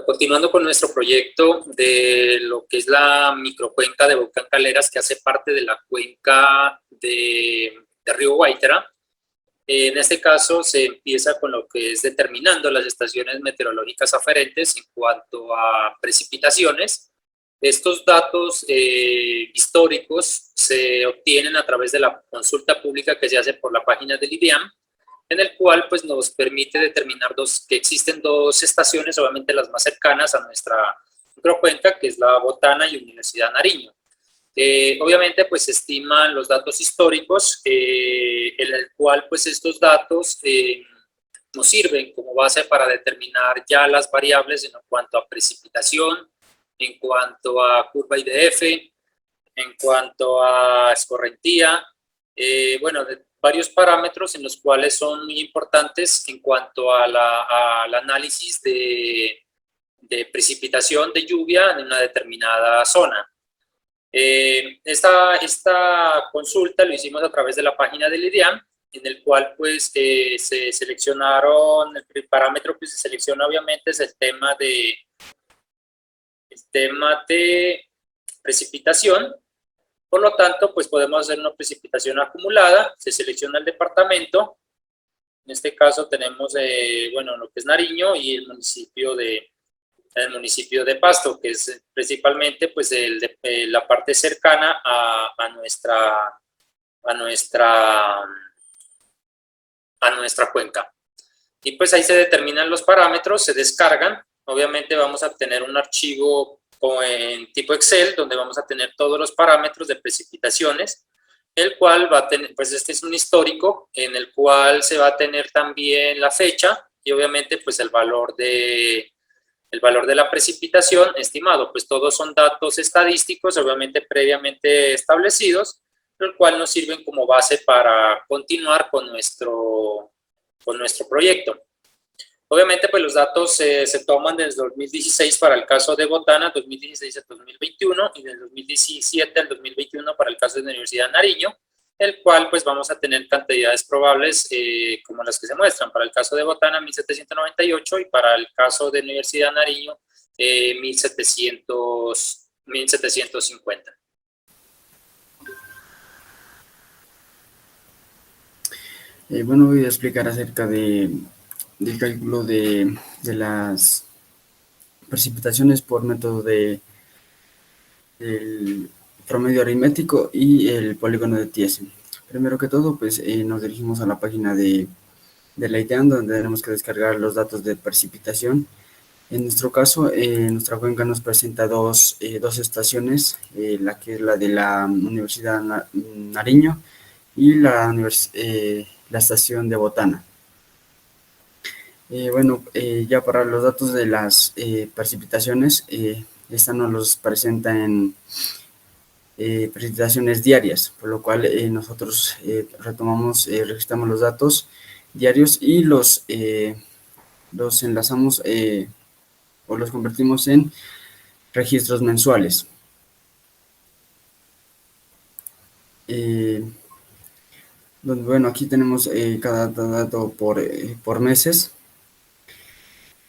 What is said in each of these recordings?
Continuando con nuestro proyecto de lo que es la microcuenca de Volcán Caleras, que hace parte de la cuenca de Río Guaitara. En este caso se empieza con lo que es determinando las estaciones meteorológicas aferentes en cuanto a precipitaciones. Estos datos históricos se obtienen a través de la consulta pública que se hace por la página del IDEAM, en el cual pues, nos permite determinar que existen dos estaciones, obviamente las más cercanas a nuestra microcuenca, que es la Botana y Universidad Nariño. Obviamente pues se estiman los datos históricos, en el cual pues estos datos nos sirven como base para determinar ya las variables en cuanto a precipitación, en cuanto a curva IDF, en cuanto a escorrentía, bueno, varios parámetros en los cuales son muy importantes en cuanto al análisis de precipitación de lluvia en una determinada zona. Esta consulta lo hicimos a través de la página del IDEAM, en el cual pues se seleccionaron, el parámetro que se selecciona obviamente es el tema de precipitación. Por lo tanto, pues podemos hacer una precipitación acumulada, se selecciona el departamento, en este caso tenemos, bueno, lo que es Nariño y el municipio de Pasto, que es principalmente pues la parte cercana a nuestra cuenca. Y pues ahí se determinan los parámetros, se descargan, obviamente vamos a tener un archivo en tipo Excel, donde vamos a tener todos los parámetros de precipitaciones, el cual va a tener, pues este es un histórico, en el cual se va a tener también la fecha, y obviamente pues el valor de la precipitación estimado, pues todos son datos estadísticos, obviamente previamente establecidos, el cual nos sirven como base para continuar con nuestro proyecto. Obviamente, pues los datos se toman desde 2016 para el caso de Botana, 2016 al 2021, y del 2017 al 2021 para el caso de la Universidad de Nariño, el cual pues vamos a tener cantidades probables como las que se muestran. Para el caso de Botana, 1798, y para el caso de la Universidad de Nariño, 1750. Bueno, voy a explicar acerca del cálculo de las precipitaciones por método del promedio aritmético y el polígono de Thiessen. Primero que todo, pues nos dirigimos a la página de la IDEAM, donde tenemos que descargar los datos de precipitación. En nuestro caso, nuestra cuenca nos presenta dos estaciones, la que es la de la Universidad Nariño y la estación de Botana. Bueno, ya para los datos de las precipitaciones, esta nos los presenta en precipitaciones diarias, por lo cual nosotros registramos los datos diarios y los enlazamos o los convertimos en registros mensuales. Bueno, aquí tenemos cada dato por meses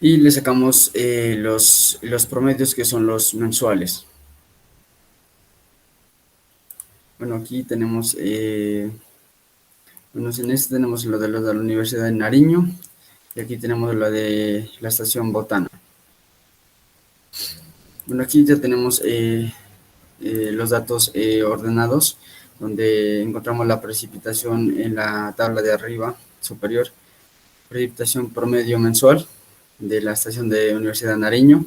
y le sacamos los promedios, que son los mensuales. Bueno, aquí tenemos, bueno, en este tenemos lo de la Universidad de Nariño, y aquí tenemos lo de la estación Botana. Bueno, aquí ya tenemos los datos ordenados, donde encontramos la precipitación en la tabla de arriba superior, precipitación promedio mensual de la estación de Universidad de Nariño,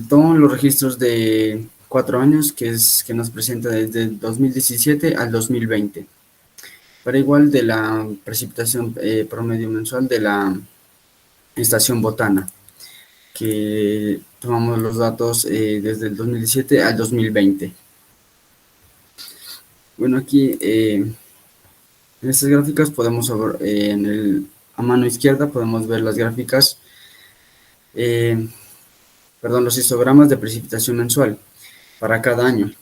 todos los registros de 4 años que nos presenta desde el 2017 al 2020, para igual de la precipitación promedio mensual de la estación Botana, que tomamos los datos desde el 2017 al 2020. Bueno, aquí en estas gráficas podemos ver, a mano izquierda podemos ver las gráficas, los histogramas de precipitación mensual para cada año.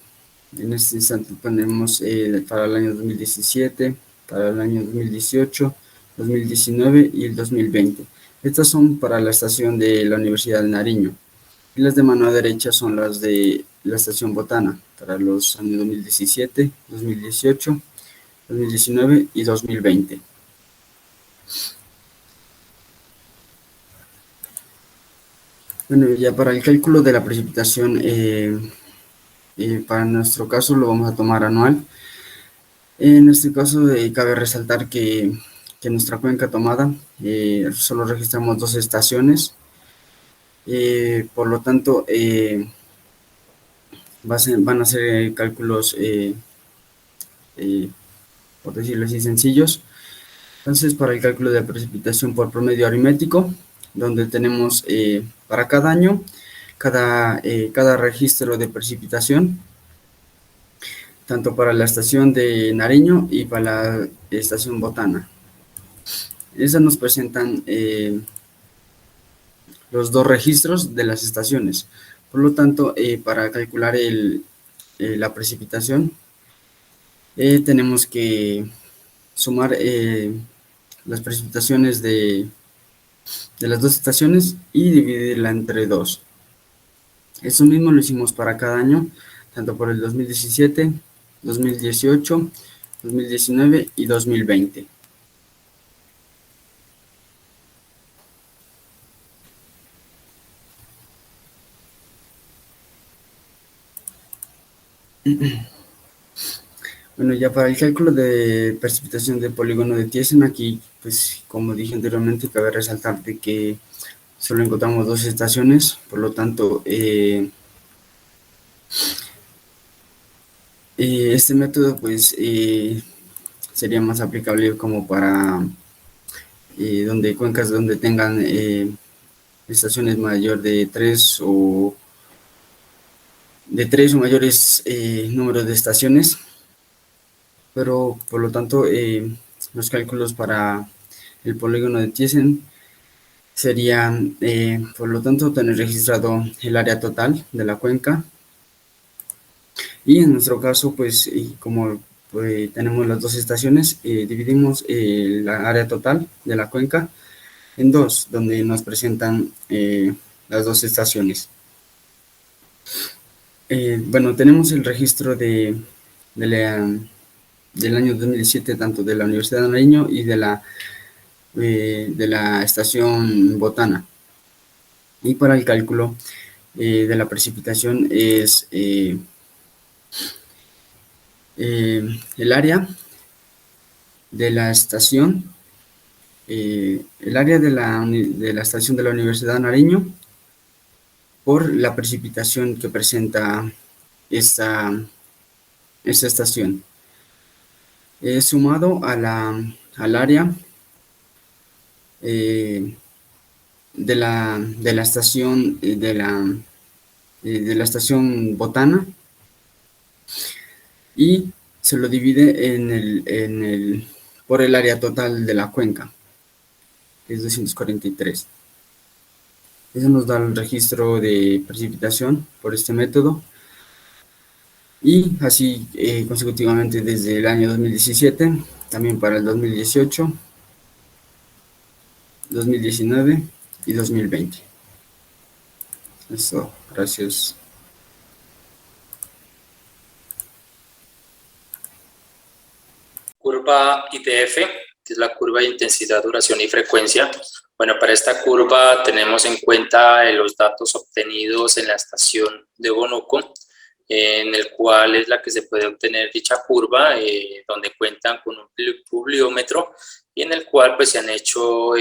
En este instante ponemos para el año 2017, para el año 2018, 2019 y el 2020. Estas son para la estación de la Universidad de Nariño. Y las de mano derecha son las de la estación Botana, para los años 2017, 2018, 2019 y 2020. Bueno, ya para el cálculo de la precipitación, para nuestro caso lo vamos a tomar anual. En este caso, cabe resaltar que nuestra cuenca tomada solo registramos 2 estaciones, por lo tanto, van a ser cálculos, por decirlo así, sencillos. Entonces, para el cálculo de la precipitación por promedio aritmético, donde tenemos para cada año, cada registro de precipitación, tanto para la estación de Nariño y para la estación Botana. Esas nos presentan los 2 registros de las estaciones. Por lo tanto, para calcular la precipitación, tenemos que sumar las precipitaciones de las 2 estaciones y dividirla entre 2. Eso mismo lo hicimos para cada año, tanto por el 2017, 2018, 2019 y 2020. Bueno, ya para el cálculo de precipitación del polígono de Thiessen, aquí, pues como dije anteriormente, cabe resaltar de que solo encontramos 2 estaciones, por lo tanto, este método pues sería más aplicable como para cuencas donde tengan estaciones mayor de 3 o mayores números de estaciones, pero por lo tanto los cálculos para el polígono de Thiessen serían, por lo tanto, tener registrado el área total de la cuenca. Y en nuestro caso, pues, como tenemos las 2 estaciones, dividimos la área total de la cuenca en 2, donde nos presentan las 2 estaciones. Bueno, tenemos el registro del año 2017, tanto de la Universidad de Nariño y de la estación Botana. Y para el cálculo de la precipitación es el área de la estación, el área de la estación de la Universidad de Nariño por la precipitación que presenta esta estación, sumado al área de la estación de la estación Botana, y se lo divide por el área total de la cuenca, que es 243. Eso nos da el registro de precipitación por este método, y así consecutivamente desde el año 2017, también para el 2018, 2019 y 2020. Eso, gracias. Curva IDF, que es la curva de intensidad, duración y frecuencia. Bueno, para esta curva tenemos en cuenta los datos obtenidos en la estación de Bonuco, en el cual es la que se puede obtener dicha curva, donde cuentan con un pluviómetro, y en el cual pues se han hecho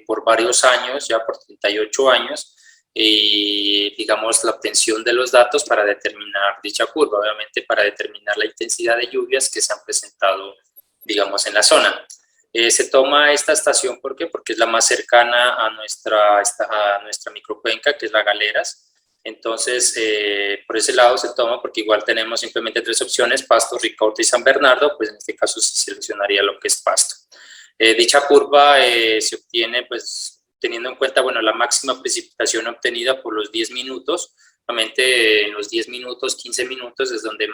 por varios años, ya por 38 años, digamos, la obtención de los datos para determinar dicha curva, obviamente para determinar la intensidad de lluvias que se han presentado, digamos, en la zona. Se toma esta estación, ¿por qué? Porque es la más cercana a nuestra microcuenca, que es la Galeras. Entonces, por ese lado se toma, porque igual tenemos simplemente 3 opciones: Pasto, Ricaurte y San Bernardo. Pues en este caso se seleccionaría lo que es Pasto. Dicha curva se obtiene, pues, teniendo en cuenta, bueno, la máxima precipitación obtenida por los 10 minutos. Obviamente, en los 10 minutos, 15 minutos es donde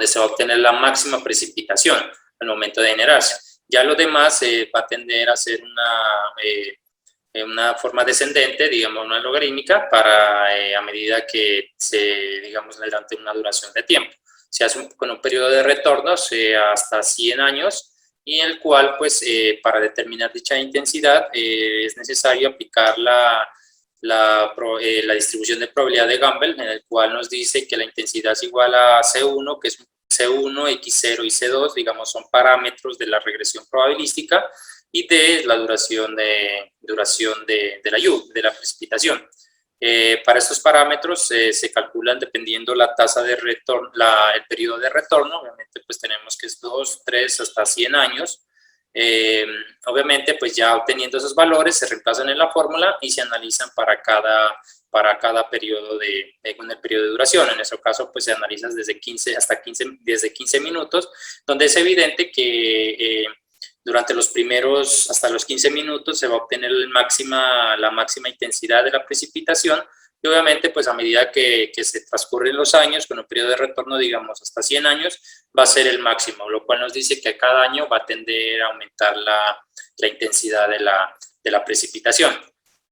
se va a obtener la máxima precipitación al momento de generarse. Ya lo demás va a tender a ser una forma descendente, digamos una logarítmica, para a medida que digamos, durante una duración de tiempo. Se hace con un periodo de retorno hasta 100 años, y en el cual, pues, para determinar dicha intensidad es necesario aplicar la distribución de probabilidad de Gumbel, en el cual nos dice que la intensidad es igual a C1, que es C1, X0 y C2, digamos, son parámetros de la regresión probabilística, y de la duración de la lluvia, de la precipitación. Para estos parámetros se calculan dependiendo la tasa de retorno, el periodo de retorno. Obviamente pues tenemos que es 2, 3, hasta 100 años. Obviamente pues ya obteniendo esos valores se reemplazan en la fórmula y se analizan para cada periodo con el periodo de duración. En nuestro caso pues se analiza desde 15 minutos, donde es evidente que durante hasta los 15 minutos se va a obtener la máxima intensidad de la precipitación, y obviamente pues a medida que se transcurren los años, con un periodo de retorno digamos hasta 100 años, va a ser el máximo, lo cual nos dice que cada año va a tender a aumentar la intensidad de la precipitación.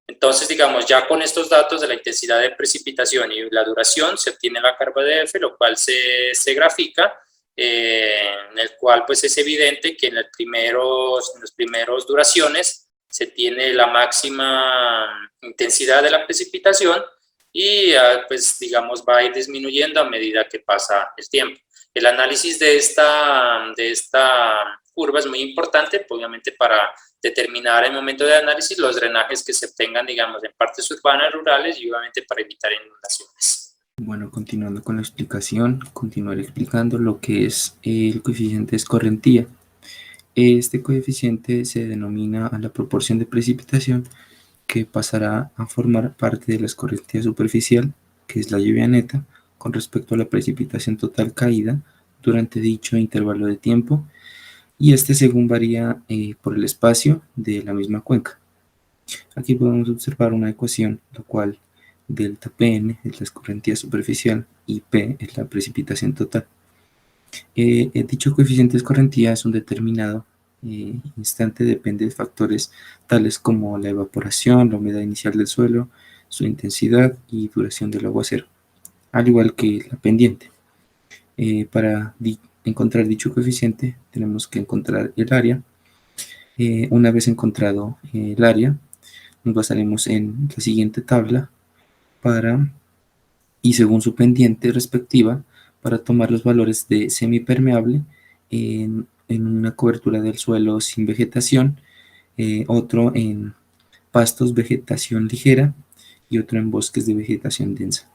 Entonces, digamos, ya con estos datos de la intensidad de precipitación y la duración, se obtiene la curva de F, lo cual se grafica, en el cual pues es evidente que en las primeros duraciones se tiene la máxima intensidad de la precipitación, y pues digamos va a ir disminuyendo a medida que pasa el tiempo. El análisis de esta curva es muy importante, obviamente, para determinar en el momento de análisis los drenajes que se obtengan, digamos, en partes urbanas, rurales, y obviamente para evitar inundaciones. Bueno, continuando con la explicación, continuaré explicando lo que es el coeficiente de escorrentía. Este coeficiente se denomina a la proporción de precipitación que pasará a formar parte de la escorrentía superficial, que es la lluvia neta, con respecto a la precipitación total caída durante dicho intervalo de tiempo, y este según varía por el espacio de la misma cuenca. Aquí podemos observar una ecuación, la cual delta Pn es la escorrentía superficial y P es la precipitación total. Dicho coeficiente de escorrentía es un determinado instante, depende de factores tales como la evaporación, la humedad inicial del suelo, su intensidad y duración del aguacero, al igual que la pendiente. Para encontrar dicho coeficiente tenemos que encontrar el área. Una vez encontrado el área, nos basaremos en la siguiente tabla y según su pendiente respectiva, para tomar los valores de semipermeable en una cobertura del suelo sin vegetación, otro en pastos, vegetación ligera, y otro en bosques de vegetación densa,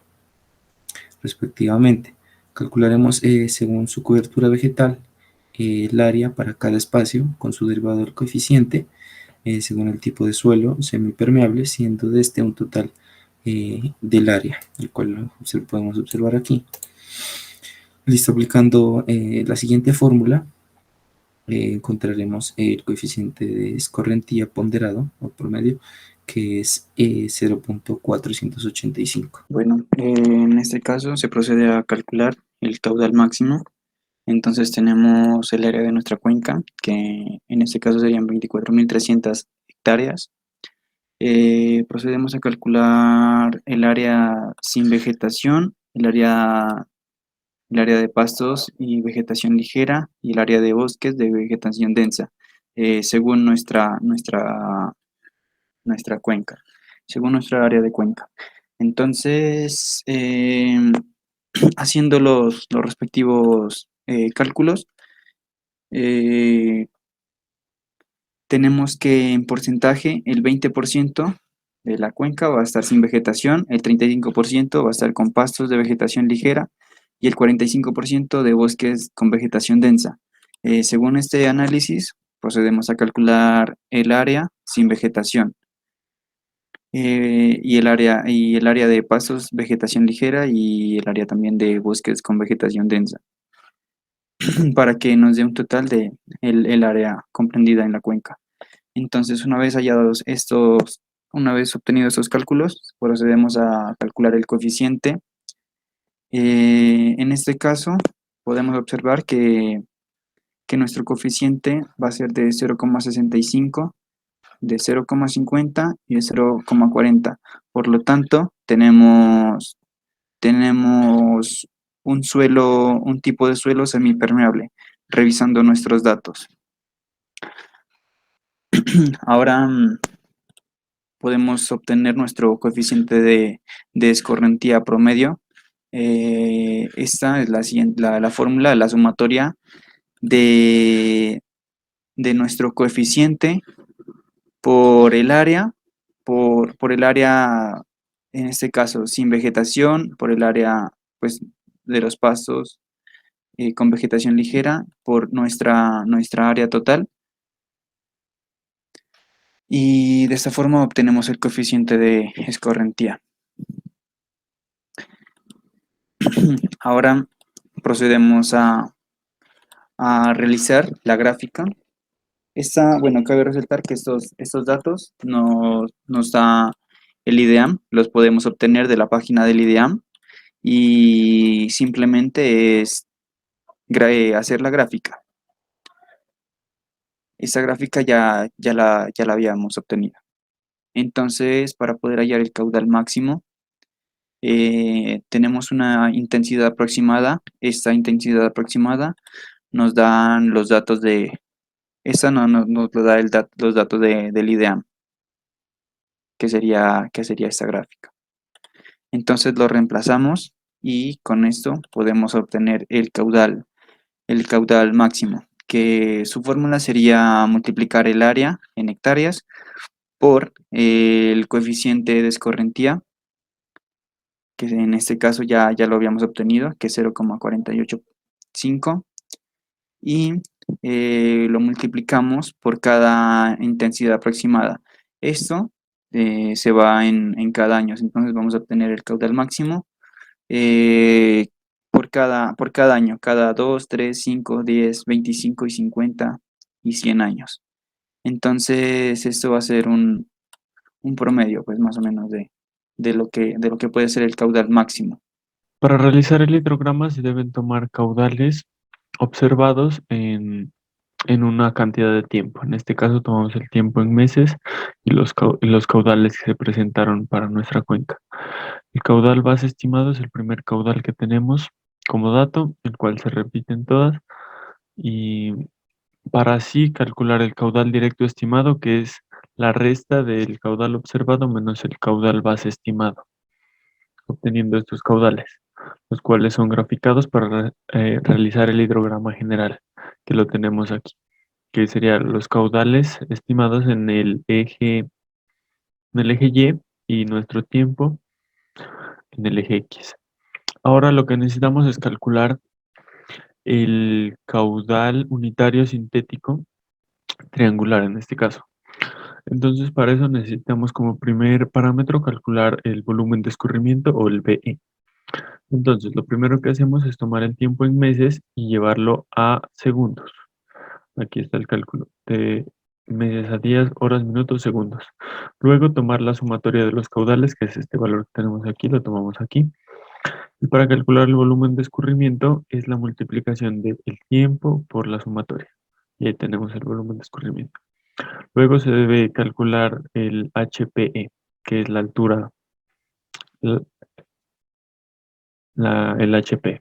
respectivamente. Calcularemos según su cobertura vegetal el área para cada espacio con su derivado del coeficiente, según el tipo de suelo semipermeable, siendo de este un total del área, el cual podemos observar aquí. Listo, aplicando la siguiente fórmula, encontraremos el coeficiente de escorrentía ponderado o promedio, que es 0.485. Bueno, en este caso se procede a calcular el caudal máximo. Entonces tenemos el área de nuestra cuenca, que en este caso serían 24.300 hectáreas. Procedemos a calcular el área sin vegetación, el área de pastos y vegetación ligera, y el área de bosques de vegetación densa, según nuestra cuenca, según nuestra área de cuenca. Entonces, haciendo los respectivos cálculos, tenemos que en porcentaje el 20% de la cuenca va a estar sin vegetación, el 35% va a estar con pastos de vegetación ligera y el 45% de bosques con vegetación densa. Según este análisis, procedemos a calcular el área sin vegetación, y el área de pastos, vegetación ligera, y el área también de bosques con vegetación densa, para que nos dé un total de el área comprendida en la cuenca. Entonces, una vez obtenidos estos cálculos, procedemos a calcular el coeficiente. En este caso, podemos observar que nuestro coeficiente va a ser de 0,65, de 0,50 y de 0,40. Por lo tanto, tenemos un tipo de suelo semipermeable, revisando nuestros datos. Ahora podemos obtener nuestro coeficiente de escorrentía promedio. Esta es la fórmula, la sumatoria de nuestro coeficiente por el área, por el área, en este caso, sin vegetación, por el área, pues, de los pastos con vegetación ligera, por nuestra área total. Y de esta forma obtenemos el coeficiente de escorrentía. Ahora procedemos a realizar la gráfica. Bueno, cabe resaltar que estos datos nos da el IDEAM, los podemos obtener de la página del IDEAM y simplemente es hacer la gráfica. Esta gráfica ya la habíamos obtenido. Entonces, para poder hallar el caudal máximo, tenemos una intensidad aproximada. Esta intensidad aproximada nos dan los datos esta nos lo da los datos del IDEAM, que sería esta gráfica. Entonces lo reemplazamos y con esto podemos obtener el caudal máximo, que su fórmula sería multiplicar el área en hectáreas por el coeficiente de escorrentía, que en este caso ya lo habíamos obtenido, que es 0,485, y lo multiplicamos por cada intensidad aproximada. Esto se va en cada año, entonces vamos a obtener el caudal máximo por cada año, cada 2, 3, 5, 10, 25 y 50 y 100 años. Entonces esto va a ser un promedio, pues más o menos de lo que puede ser el caudal máximo. Para realizar el hidrograma se deben tomar caudales observados en una cantidad de tiempo. En este caso tomamos el tiempo en meses y los caudales que se presentaron para nuestra cuenca. El caudal base estimado es el primer caudal que tenemos como dato, el cual se repiten todas, y para así calcular el caudal directo estimado, que es la resta del caudal observado menos el caudal base estimado, obteniendo estos caudales, los cuales son graficados para realizar el hidrograma general, que lo tenemos aquí, que serían los caudales estimados en el eje Y y nuestro tiempo en el eje X. Ahora lo que necesitamos es calcular el caudal unitario sintético triangular en este caso. Entonces para eso necesitamos como primer parámetro calcular el volumen de escurrimiento o el VE. Entonces lo primero que hacemos es tomar el tiempo en meses y llevarlo a segundos. Aquí está el cálculo de meses a días, horas, minutos, segundos. Luego tomar la sumatoria de los caudales, que es este valor que tenemos aquí, lo tomamos aquí. Y para calcular el volumen de escurrimiento es la multiplicación del tiempo por la sumatoria. Y ahí tenemos el volumen de escurrimiento. Luego se debe calcular el HPE, que es la altura, el HP.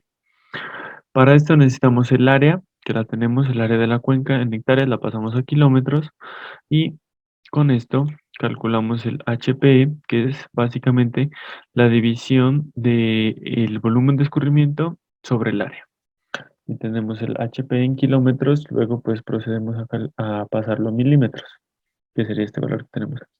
Para esto necesitamos el área, que la tenemos, el área de la cuenca en hectáreas, la pasamos a kilómetros y con esto calculamos el HPE, que es básicamente la división del volumen de escurrimiento sobre el área. Y tenemos el HPE en kilómetros, luego pues procedemos a pasarlo a milímetros, que sería este valor que tenemos aquí.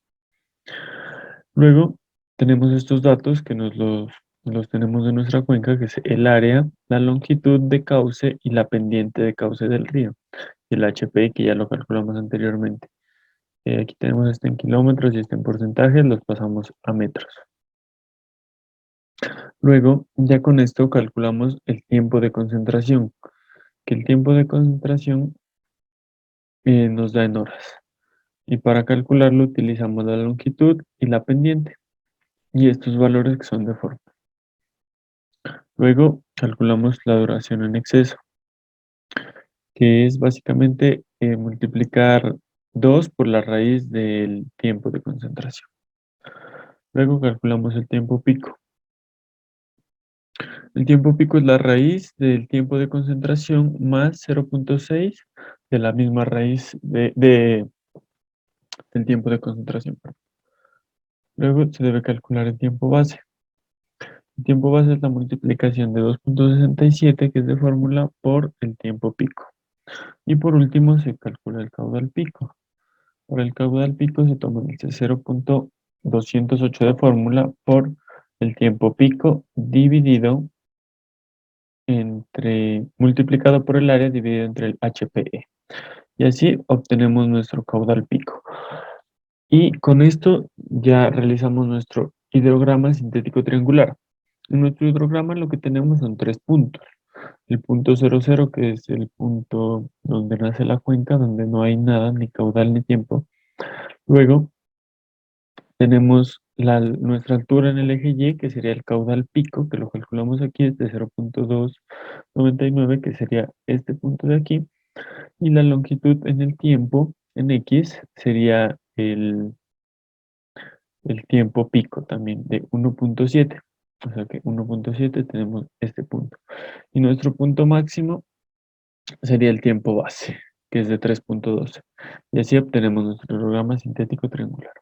Luego tenemos estos datos que los tenemos de nuestra cuenca, que es el área, la longitud de cauce y la pendiente de cauce del río. Y el HP, que ya lo calculamos anteriormente. Aquí tenemos esto en kilómetros y esto en porcentajes, los pasamos a metros. Luego, ya con esto calculamos el tiempo de concentración, que el tiempo de concentración nos da en horas. Y para calcularlo utilizamos la longitud y la pendiente. Y estos valores que son de forma. Luego calculamos la duración en exceso, que es básicamente multiplicar 2 por la raíz del tiempo de concentración. Luego calculamos el tiempo pico. El tiempo pico es la raíz del tiempo de concentración más 0.6 de la misma raíz del tiempo de concentración. Luego se debe calcular el tiempo base. El tiempo base es la multiplicación de 2.67, que es de fórmula, por el tiempo pico. Y por último se calcula el caudal pico. Para el caudal pico se toma el 0.208 de fórmula por el tiempo pico dividido multiplicado por el área dividido entre el HPE. Y así obtenemos nuestro caudal pico. Y con esto ya realizamos nuestro hidrograma sintético triangular. En nuestro hidrograma lo que tenemos son 3 puntos. El punto 00, que es el punto donde nace la cuenca, donde no hay nada, ni caudal ni tiempo. Luego tenemos nuestra altura en el eje Y, que sería el caudal pico, que lo calculamos aquí, es de 0.299, que sería este punto de aquí. Y la longitud en el tiempo, en X, sería el tiempo pico también de 1.7. O sea que 1.7 tenemos este punto. Y nuestro punto máximo sería el tiempo base, que es de 3.12. Y así obtenemos nuestro hidrograma sintético triangular.